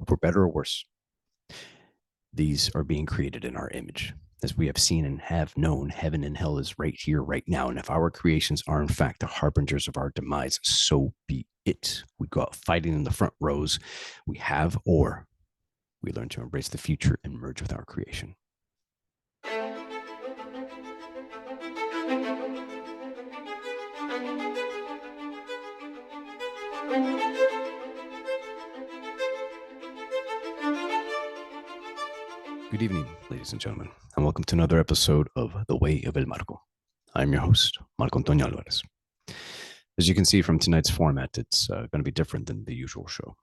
for better or worse. These are being created in our image. As we have seen and have known, heaven and hell is right here, right now. And if our creations are in fact the harbingers of our demise, so be it. We go out fighting in the front rows. We have, or we learn to embrace the future and merge with our creation. Good evening, ladies and gentlemen, and welcome to another episode of The Way of El Marco. I'm your host, Marco Antonio Alvarez. As you can see from tonight's format, it's going to be different than the usual show.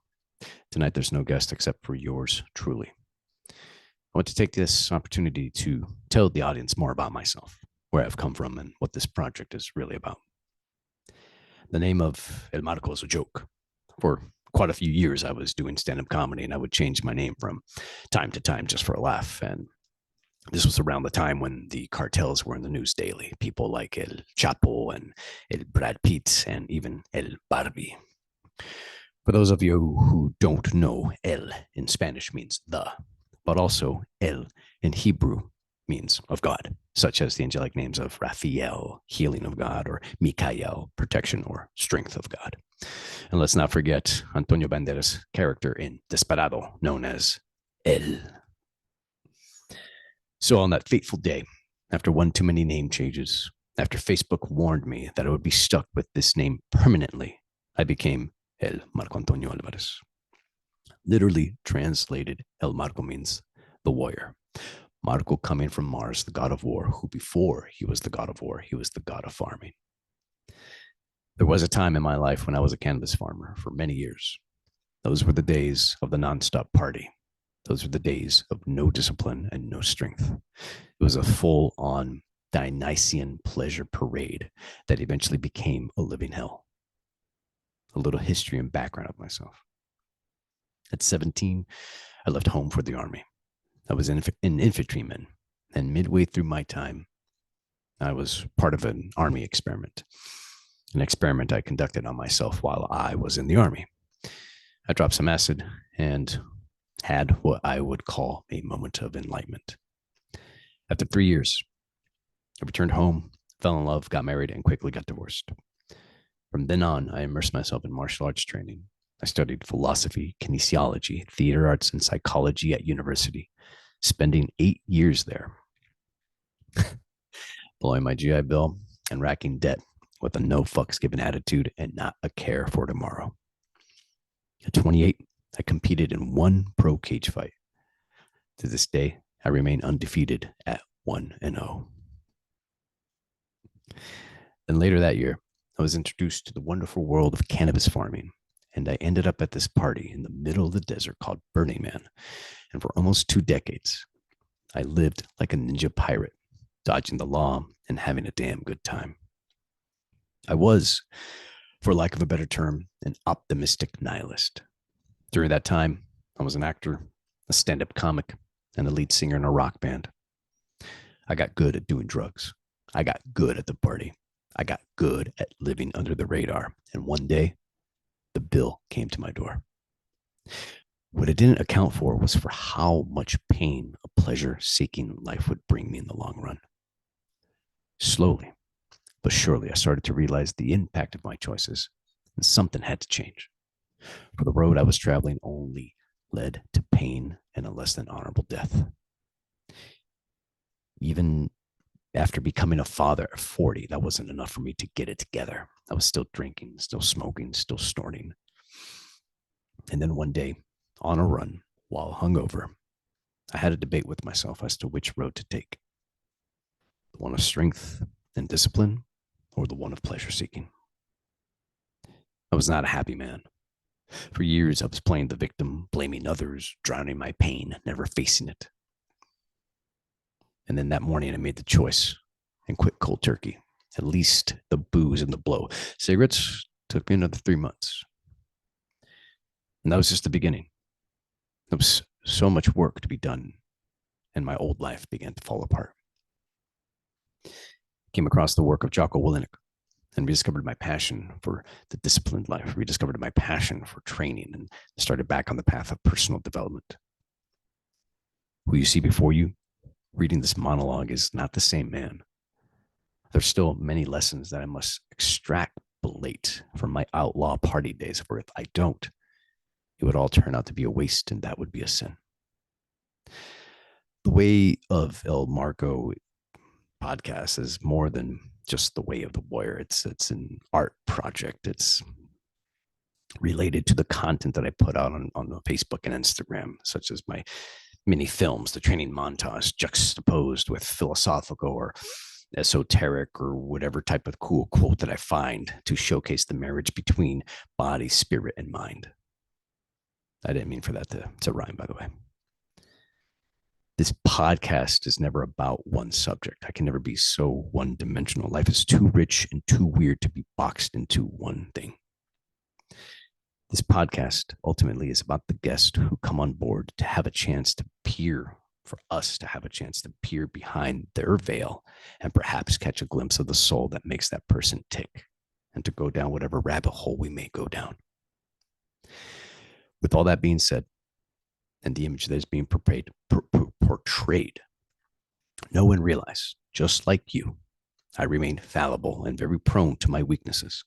Tonight, there's no guest except for yours truly. I want to take this opportunity to tell the audience more about myself, where I've come from, and what this project is really about. The name of El Marco is a joke. For quite a few years, I was doing stand-up comedy, and I would change my name from time to time just for a laugh. And this was around the time when the cartels were in the news daily. People like El Chapo and El Brad Pitt and even El Barbie. For those of you who don't know, El in Spanish means the, but also El in Hebrew means of God, such as the angelic names of Raphael, healing of God, or Mikael, protection or strength of God. And let's not forget Antonio Banderas' character in Desperado, known as El. So on that fateful day, after one too many name changes, after Facebook warned me that I would be stuck with this name permanently, I became El Marco Antonio Alvarez. Literally translated, El Marco means the warrior. Marco coming from Mars, the god of war, who before he was the god of war, he was the god of farming. There was a time in my life when I was a cannabis farmer for many years. Those were the days of the nonstop party. Those were the days of no discipline and no strength. It was a full-on Dionysian pleasure parade that eventually became a living hell. A little history and background of myself. At 17, I left home for the army. I was an infantryman, and midway through my time, I was part of an army experiment. An experiment I conducted on myself while I was in the army. I dropped some acid and had what I would call a moment of enlightenment. After 3 years, I returned home, fell in love, got married, and quickly got divorced. From then on, I immersed myself in martial arts training. I studied philosophy, kinesiology, theater arts, and psychology at university, spending 8 years there, blowing my GI Bill and racking debt with a no fucks given attitude and not a care for tomorrow. At 28, I competed in one pro cage fight. To this day, I remain undefeated at 1-0. Then later that year, I was introduced to the wonderful world of cannabis farming, and I ended up at this party in the middle of the desert called Burning Man. And for almost 2 decades, I lived like a ninja pirate, dodging the law and having a damn good time. I was, for lack of a better term, an optimistic nihilist. During that time, I was an actor, a stand-up comic, and a lead singer in a rock band. I got good at doing drugs. I got good at the party. I got good at living under the radar. And one day, the bill came to my door. What it didn't account for was for how much pain a pleasure-seeking life would bring me in the long run. Slowly, but surely, I started to realize the impact of my choices, and something had to change. For the road I was traveling only led to pain and a less than honorable death. Even after becoming a father at 40, that wasn't enough for me to get it together. I was still drinking, still smoking, still snorting. And then one day, on a run, while hungover, I had a debate with myself as to which road to take. The one of strength and discipline, or the one of pleasure seeking. I was not a happy man. For years, I was playing the victim, blaming others, drowning my pain, never facing it. And then that morning, I made the choice and quit cold turkey. At least the booze and the blow. Cigarettes took me another 3 months. And that was just the beginning. There was so much work to be done, and my old life began to fall apart. Came across the work of Jocko Willink, and rediscovered my passion for the disciplined life, rediscovered my passion for training, and started back on the path of personal development. Who you see before you reading this monologue is not the same man. There's still many lessons that I must extrapolate from my outlaw party days, for if I don't, it would all turn out to be a waste, and that would be a sin. The Way of El Marco podcast is more than just the way of the warrior. It's an art project. It's related to the content that I put out on Facebook and Instagram, such as my mini films, the training montage, juxtaposed with philosophical or esoteric or whatever type of cool quote that I find to showcase the marriage between body, spirit, and mind. I didn't mean for that to rhyme, by the way. This podcast is never about one subject. I can never be so one-dimensional. Life is too rich and too weird to be boxed into one thing. This podcast ultimately is about the guests who come on board to have a chance to peer, for us to have a chance to peer behind their veil and perhaps catch a glimpse of the soul that makes that person tick, and to go down whatever rabbit hole we may go down. With all that being said, and the image that is being portrayed, know and realize, just like you, I remain fallible and very prone to my weaknesses.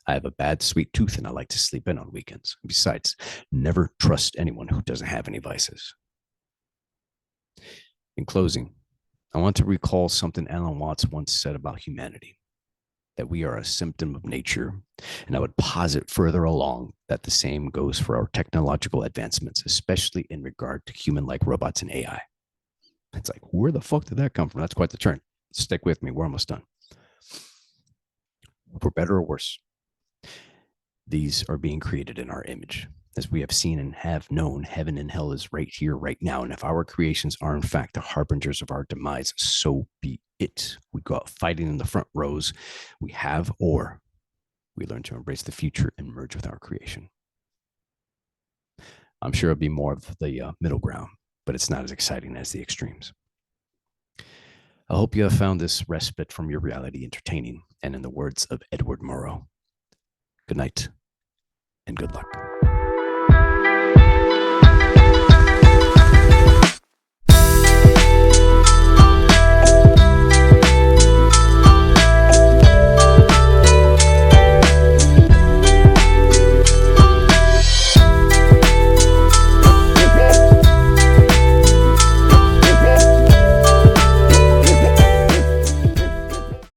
I have a bad sweet tooth and I like to sleep in on weekends. Besides, never trust anyone who doesn't have any vices. In closing, I want to recall something Alan Watts once said about humanity, that we are a symptom of nature, and I would posit further along that the same goes for our technological advancements, especially in regard to human-like robots and AI. It's like, where the fuck did that come from? That's quite the turn. Stick with me. We're almost done. For better or worse, these are being created in our image. As we have seen and have known, heaven and hell is right here, right now. And if our creations are in fact the harbingers of our demise, so be it. We go out fighting in the front rows. We have, or we learn to embrace the future and merge with our creation. I'm sure it'll be more of the middle ground, but it's not as exciting as the extremes. I hope you have found this respite from your reality entertaining, and in the words of Edward Murrow, good night and good luck.